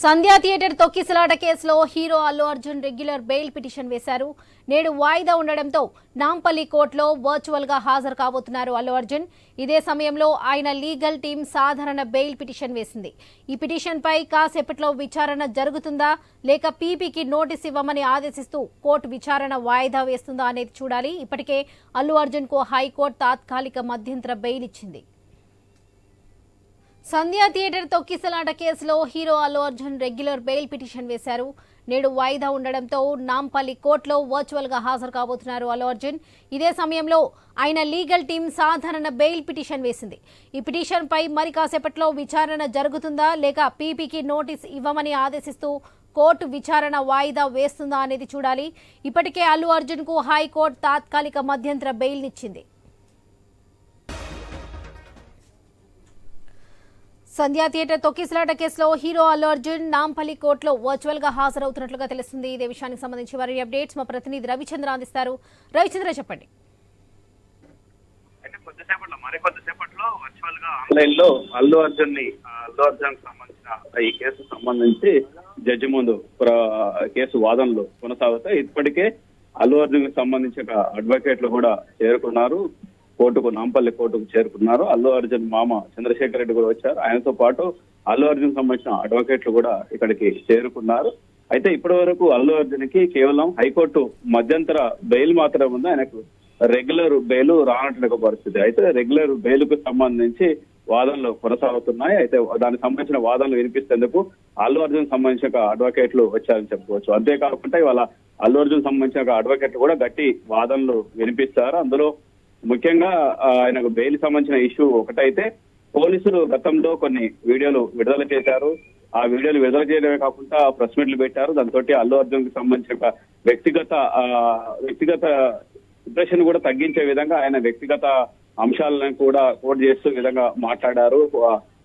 సంధ్యా theatre తొక్కిసలాట కేసులో hero Allu Arjun regular bail petition వేశారు. నేడు వాయిదా ఉండడంతో నాంపల్లి కోర్టులో వర్చువల్ గా హాజరు కాబోతున్నారు అల్లు అర్జున్. ఇదే సమయంలో ఆయన లీగల్ టీం సాధారణ బెయిల్ పిటిషన్ వేసింది. ఈ పిటిషన్ పై కాసేపట్లో విచారణ జరుగుతుందా లేక పీపీకి నోటీస్ ఇవ్వమని ఆదేశిస్తూ కోర్టు విచారణ వాయిదా వేస్తుందా అనేది చూడాలి. ఇప్పటికే అల్లు అర్జున్ కు హైకోర్టు తాత్కాలిక మధ్యంతర బెయిల్ ఇచ్చింది. సంధ్యా థియేటర్ తొక్కిసలాట కేసులో hero Allu Arjun regular bail petition వేశారు. నేడు వాయిదా ఉండడంతో నాంపల్లి కోర్టులో వర్చువల్ గా హాజరు కాబోతున్నారు అల్లు అర్జున్. ఇదే సమయంలో ఆయన లీగల్ టీం సాధారణ బెయిల్ పిటిషన్ వేసింది. ఈ పిటిషన్ పై మరి కాసేపట్లో విచారణ జరుగుతుందా లేక పీపీకి నోటీస్ ఇవ్వమని ఆదేశిస్తూ కోర్టు విచారణ వాయిదా వేస్తుందా అనేది చూడాలి. ఇప్పటికే అల్లు అర్జున్ కు హైకోర్టు తాత్కాలిక మధ్యంతర బెయిల్ ఇచ్చింది. సంధ్యా థియేటర్ తొక్కిసలాట కేసులో హీరో అల్లు అర్జున్ నాంపల్లి కోర్టులో వర్చువల్ గా హాజరవుతున్నట్లుగా తెలుస్తుంది. ఇదే విషయానికి సంబంధించి వారి అప్డేట్స్ మా ప్రతినిధి రవిచంద్ర అందిస్తారు. రవిచంద్ర, చెప్పండి. కొద్దిసేపట్లో వర్చువల్ గా ఆన్లైన్ లో అల్లు అర్జున్ సంబంధించిన ఈ కేసు సంబంధించి జడ్జి ముందు కేసు వాదనలు కొనసాగుతాయి. ఇప్పటికే అల్లు అర్జున్ కి సంబంధించిన అడ్వకేట్లు కూడా చేరుకున్నారు. నాంపల్లి కోర్టుకు చేరుకున్నారు. అల్లు అర్జున్ మామ చంద్రశేఖర్ రెడ్డి కూడా వచ్చారు. ఆయనతో పాటు అల్లు అర్జున్ సంబంధించిన అడ్వకేట్లు కూడా ఇక్కడికి చేరుకున్నారు. అయితే ఇప్పటి వరకు అల్లు అర్జున్ కి కేవలం హైకోర్టు మధ్యంతర బెయిల్ మాత్రమే ఉంది. ఆయనకు రెగ్యులర్ బెయిల్ రానటువంటి పరిస్థితి. అయితే రెగ్యులర్ బెయిల్ కు సంబంధించి వాదనలు కొనసాగుతున్నాయి. అయితే దానికి సంబంధించిన వాదనలు వినిపిస్తేందుకు అల్లు అర్జున్ సంబంధించిన అడ్వకేట్లు వచ్చారని చెప్పుకోవచ్చు. అంతేకాకుండా ఇవాళ అల్లు అర్జున్ సంబంధించిన అడ్వకేట్లు కూడా గట్టి వాదనలు వినిపిస్తారు. అందులో ముఖ్యంగా ఆయనకు బెయిల్ సంబంధించిన ఇష్యూ ఒకటైతే, పోలీసులు గతంలో కొన్ని వీడియోలు విడుదల చేశారు. ఆ వీడియోలు విడుదల చేయడమే కాకుండా ప్రెస్ మీట్లు పెట్టారు. దాంతో అల్లు అర్జున్ కి సంబంధించిన వ్యక్తిగత ఇంప్రెషన్ కూడా తగ్గించే విధంగా ఆయన వ్యక్తిగత అంశాలను కూడా కోట్ చేస్తూ విధంగా మాట్లాడారు.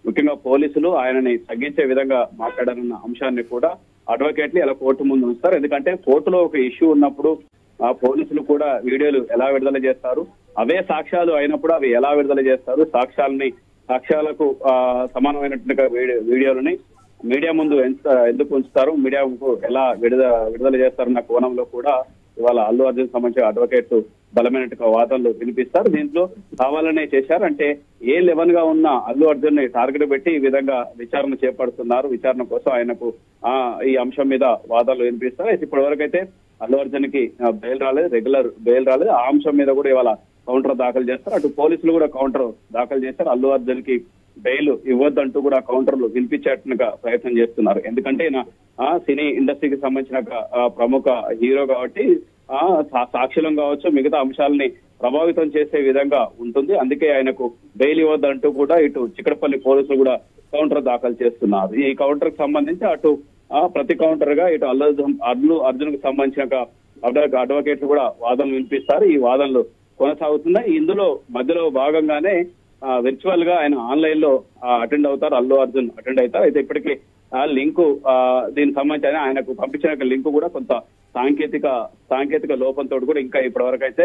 ముఖ్యంగా పోలీసులు ఆయనని తగ్గించే విధంగా మాట్లాడారన్న అంశాన్ని కూడా అడ్వకేట్లు ఇలా కోర్టు ముందు ఉంచుతారు. ఎందుకంటే కోర్టులో ఒక ఇష్యూ ఉన్నప్పుడు ఆ పోలీసులు కూడా వీడియోలు ఎలా విడుదల చేస్తారు, అవే సాక్ష్యాలు అయినప్పుడు అవి ఎలా విడుదల చేస్తారు, సాక్ష్యాలకు సమానమైనట్టుగా వీడియోలని మీడియా ముందు ఎందుకు ఉంచుతారు, మీడియాకు ఎలా విడుదల చేస్తారన్న కోణంలో కూడా ఇవాళ అల్లు అర్జున్ సంబంధించిన అడ్వకేట్లు బలమైనట్టుగా వాదనలు వినిపిస్తారు. దీంట్లో కావాలనే చేశారు. అంటే A11 గా ఉన్న అల్లు అర్జున్ ని టార్గెట్ పెట్టి ఈ విధంగా విచారణ చేపడుతున్నారు. విచారణ కోసం ఆయనకు ఈ అంశం మీద వాదనలు వినిపిస్తారు. అయితే ఇప్పటి వరకు అయితే అల్లు అర్జున్ కి బెయిల్ రాలేదు, రెగ్యులర్ బెయిల్ రాలేదు. ఆ అంశం మీద కూడా ఇవాళ కౌంటర్ దాఖలు చేస్తారు. అటు పోలీసులు కూడా కౌంటర్ దాఖలు చేస్తారు. అల్లు అర్జున్ కి బెయిల్ ఇవ్వద్దంటూ కూడా కౌంటర్లు వినిపించేట్టుగా ప్రయత్నం చేస్తున్నారు. ఎందుకంటే సినీ ఇండస్ట్రీకి సంబంధించిన ప్రముఖ హీరో కాబట్టి సాక్షులం కావచ్చు, మిగతా అంశాలని ప్రభావితం చేసే విధంగా ఉంటుంది. అందుకే ఆయనకు బెయిల్ ఇవ్వద్దంటూ కూడా ఇటు చిక్కడపల్లి పోలీసులు కూడా కౌంటర్ దాఖలు చేస్తున్నారు. ఈ కౌంటర్ కి సంబంధించి అటు ప్రతి కౌంటర్ గా ఇటు అల్లు అర్జున్ కు సంబంధించిన అడ్వకేట్లు కూడా వాదనలు వినిపిస్తారు. ఈ వాదనలు కొనసాగుతున్నాయి. ఇందులో మధ్యలో భాగంగానే వర్చువల్ గా ఆయన ఆన్లైన్ లో అటెండ్ అవుతారు. అల్లు అర్జున్ అటెండ్ అవుతారు. అయితే ఇప్పటికీ లింకు దీనికి సంబంధించి ఆయనకు పంపించిన లింకు కూడా కొంత సాంకేతిక లోపంతో కూడా ఇంకా ఇప్పటి వరకు అయితే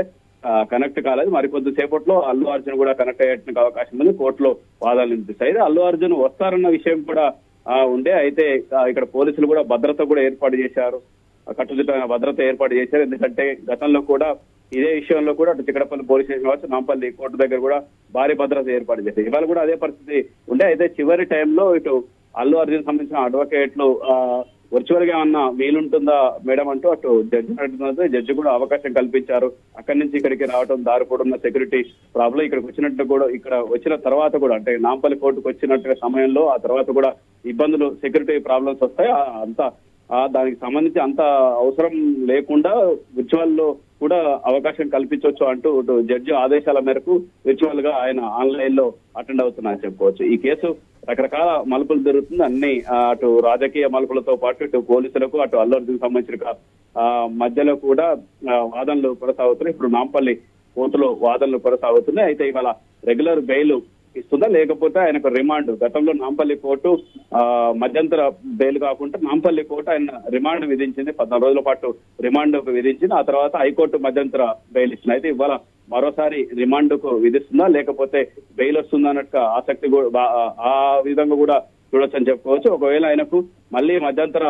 కనెక్ట్ కాలేదు. మరి కొద్దిసేపట్లో అల్లు అర్జున్ కూడా కనెక్ట్ అయ్యేటువంటి అవకాశం ఉంది. కోర్టులో వాదాలు వినిపిస్తాయి. అయితే అల్లు అర్జున్ వస్తారన్న విషయం కూడా ఉండే. అయితే ఇక్కడ పోలీసులు కూడా భద్రత కూడా ఏర్పాటు చేశారు, కట్టుదిట్టమైన భద్రత ఏర్పాటు చేశారు. ఎందుకంటే గతంలో కూడా ఇదే విషయంలో కూడా అటు చిక్కడపల్లి పోలీస్ స్టేషన్ కావచ్చు, నాంపల్లి కోర్టు దగ్గర కూడా భారీ భద్రత ఏర్పాటు చేశారు. ఇవాళ కూడా అదే పరిస్థితి ఉండే. అయితే చివరి టైంలో ఇటు అల్లు అర్జున్ సంబంధించిన అడ్వకేట్లు వర్చువల్ గా ఏమన్నా వీలుంటుందా మేడం అంటూ అటు జడ్జి అడుగుతున్నది. జడ్జి కూడా అవకాశం కల్పించారు. అక్కడి నుంచి ఇక్కడికి రావడం దారి కూడా ఉన్న సెక్యూరిటీ ప్రాబ్లం ఇక్కడ వచ్చిన తర్వాత కూడా అంటే నాంపల్లి కోర్టుకు వచ్చినట్టుగా సమయంలో ఆ తర్వాత కూడా ఇబ్బందులు, సెక్యూరిటీ ప్రాబ్లమ్స్ వస్తాయి. దానికి సంబంధించి అంత అవసరం లేకుండా విర్చువల్ లో కూడా అవకాశం కల్పించవచ్చు అంటూ జడ్జి ఆదేశాల మేరకు విర్చువల్ గా ఆయన ఆన్లైన్ లో అటెండ్ అవుతున్నారని చెప్పుకోవచ్చు. ఈ కేసు రకరకాల మలుపులు జరుగుతుంది. అన్ని అటు రాజకీయ మలుపులతో పాటు ఇటు పోలీసులకు అటు అల్లు అర్జున్ సంబంధించిన మధ్యలో కూడా వాదనలు కొనసాగుతున్నాయి. ఇప్పుడు నాంపల్లి కోర్టులో వాదనలు కొనసాగుతున్నాయి. అయితే ఇవాళ రెగ్యులర్ బెయిల్ ఇస్తుందా లేకపోతే ఆయనకు రిమాండ్, గతంలో నాంపల్లి కోర్టు మధ్యంతర బెయిల్ కాకుండా నాంపల్లి కోర్టు ఆయన రిమాండ్ విధించింది, 14 రోజుల పాటు రిమాండ్ విధించింది. ఆ తర్వాత హైకోర్టు మధ్యంతర బెయిల్ ఇచ్చింది. అయితే ఇవాళ మరోసారి రిమాండ్ కు విధిస్తుందా లేకపోతే బెయిల్ వస్తుందా అన్నట్టు ఆసక్తి ఆ విధంగా కూడా చూడొచ్చని చెప్పుకోవచ్చు. ఒకవేళ ఆయనకు మళ్ళీ మధ్యంతర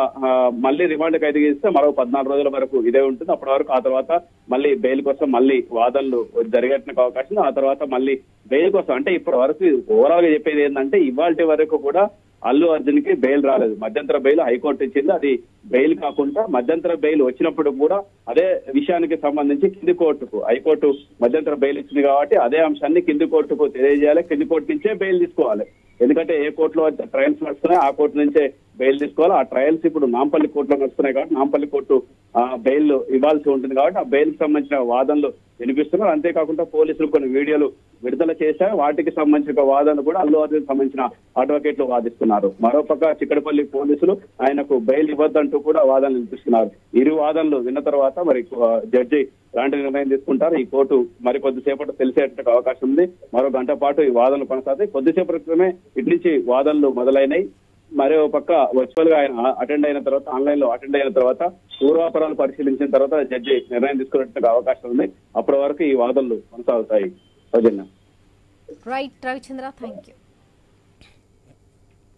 మళ్ళీ రిమాండ్ ఖైదు ఇస్తే మరో 14 రోజుల వరకు ఇదే ఉంటుంది. అప్పటి వరకు ఆ తర్వాత మళ్ళీ బెయిల్ కోసం మళ్ళీ వాదనలు జరిగేటువంటి అవకాశం. ఆ తర్వాత మళ్ళీ బెయిల్ కోసం అంటే ఇప్పటి వరకు ఓవరాల్ గా చెప్పేది ఏంటంటే ఇవాళ వరకు కూడా అల్లు అర్జున్ కి బెయిల్ రాలేదు. మధ్యంతర బెయిల్ హైకోర్టు ఇచ్చింది. అది బెయిల్ కాకుండా మధ్యంతర బెయిల్ వచ్చినప్పుడు కూడా అదే విషయానికి సంబంధించి కింది కోర్టుకు హైకోర్టు మధ్యంతర బెయిల్ ఇచ్చింది కాబట్టి అదే అంశాన్ని కింది కోర్టుకు తెలియజేయాలి. కింది కోర్టు నుంచే బెయిల్ తీసుకోవాలి. ఎందుకంటే ఏ కోర్టులో ట్రయల్స్ నడుస్తున్నాయి ఆ కోర్టు నుంచే బెయిల్ తీసుకోవాలి. ఆ ట్రయల్స్ ఇప్పుడు నాంపల్లి కోర్టులో నడుస్తున్నాయి కాబట్టి నాంపల్లి కోర్టు బెయిల్ ఇవ్వాల్సి ఉంటుంది కాబట్టి ఆ బెయిల్ కి సంబంధించిన వాదనలు వినిపిస్తున్నారు. అంతేకాకుండా పోలీసులు కొన్ని వీడియోలు విడుదల చేశారు. వాటికి సంబంధించిన వాదనలు కూడా అల్లు అర్జున్ సంబంధించిన అడ్వకేట్లు వాదిస్తున్నారు. మరోపక్క చిక్కడపల్లి పోలీసులు ఆయనకు బెయిల్ ఇవ్వద్దంటూ కూడా వాదనలు వినిపిస్తున్నారు. ఇరు వాదనలు విన్న తర్వాత మరి జడ్జి ఎలాంటి నిర్ణయం తీసుకుంటారు ఈ కోర్టు మరి కొద్దిసేపటి తెలిసేట అవకాశం ఉంది. మరో గంట పాటు ఈ వాదనలు కొనసాగుతాయి. కొద్దిసేపటి క్రితమే ఇటు నుంచి వాదనలు మొదలైనాయి. మరో పక్క వర్చువల్ గా ఆయన అటెండ్ అయిన తర్వాత ఆన్లైన్ లో అటెండ్ అయిన తర్వాత పూర్వాపరాలు పరిశీలించిన తర్వాత జడ్జి నిర్ణయం తీసుకునేటువంటి అవకాశం ఉంది. అప్పటి వరకు ఈ వాదనలు కొనసాగుతాయి. Right Ravichandra, thank you.